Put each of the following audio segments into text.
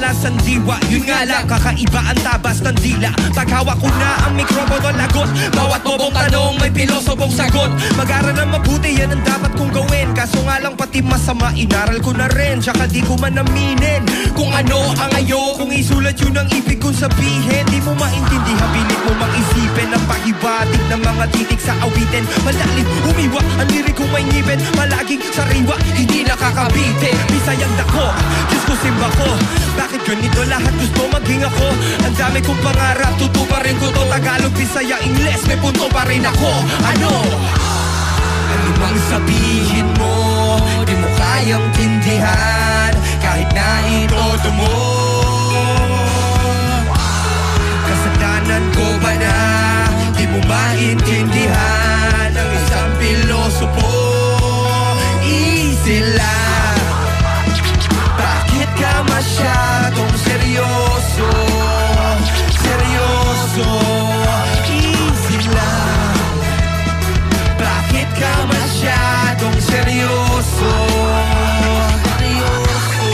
malas ang diwa. Yun nga lang, kakaiba ang tabas ng dila. Paghawak ko na ang mikropono, lagot. Bawat bobong tanong, may pilosopong sagot. Mag-aral na mabuti, yan ang dapat kong gawin. Kaso nga lang pati masama, inaral ko na rin. Tsaka di ko man aminin kung ano ang ayo. Kung isulat yun ang ibig kong sabihin, di mo maintindihan, pilit mo mang isipin ang pahibatig ng mga titik sa awitin. Malalim, humiwa, ang lirik kong may ngipin. Malaging sariwa, hindi nakakabitin. Bisayang dako, Diyos ko simba ko. Bakit ganito lahat gusto maging ako? Ang dami kong pangarap, tutuparin ko to. Tagalog, Bisaya, Ingles, may punto pa rin ako. Ano? Ano bang sabihin mo? Di mo kayang tindihan kahit na itodo mo. Kasalanan ko ba na di mo maintindihan ang isang pilosopo? Easy lang. Bakit ka masyadong seryoso? Seryoso. Easy lang. Bakit ka masyadong seryoso? Seryoso.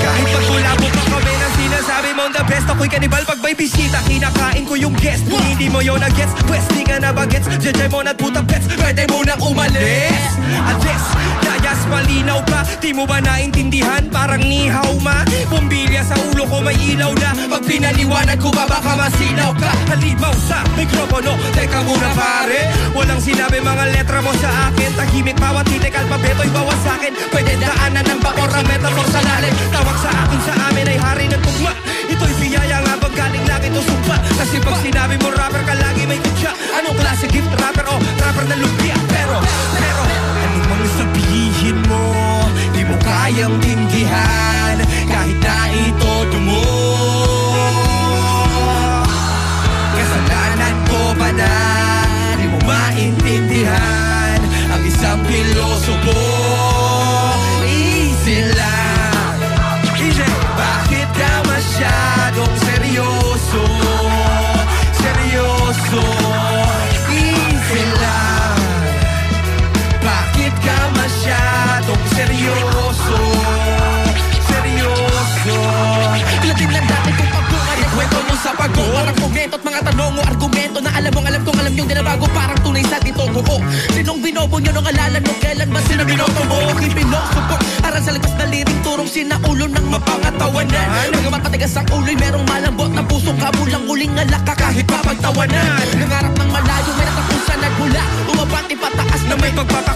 Kahit pagkulabot pa kami ng sinasabi mo the best, ako'y kanibal pag may bisita. Kinakain ko yung guest. Kung hindi mo yun na-gets, pwes di ka na bagets. Jejay mo na't puta pets, pwede mo nang umalis. Address, dayas malinaw pa. Di mo ba naintindihan? Parang nihaw ma. Bumbilya sa ulo ko may ilaw na. Pag pinaliwanag ko ba baka masilaw ka? Halimaw sa mikropono, teka muna pare. Walang sinabi mga letra mo sa akin. Tahimik bawat titik, alpabeto'y bawas sa akin. Pwede daanan ng bakor ang metaphor sa lalim. Tawag sa akin sa amin ay hari ng tugma. Ito'y biyaya nga bang galing langit o sumpa? Kasi pag sinabi mo rapper ka lagi may kutya. Anong klase gift rapper o rapper na lumpia? Pero ano mang sabihin mo, di mo kayang tindihan kahit na itodo mo. Kasalanan ko ba na di mo maintindihan ang isang pilosopo? Easy lang. Easy. Bakit ka masyadong seryoso? Seryoso. Easy lang. Bakit ka masyadong seryoso? Seryoso. Latin lang dati kung pagbukan ikwento mo sa pagko. Parang komento at mga tanong o argumento na alam kong alam yung dinabago. Parang tunay sa dito ko. Sinong binobo nyo nung alalan mo? Kailan ba sino binoto mo? Aking pilosopo. Aral sa likas na liring turong sinaulo ng mapangatawanan. Mga matatigas ang ulo'y merong malambot na puso. Kabulang uling alak ka kahit papagtawanan. Nangarap ng malayo may natapusan at mula umabati pataas na may pagpapagawa.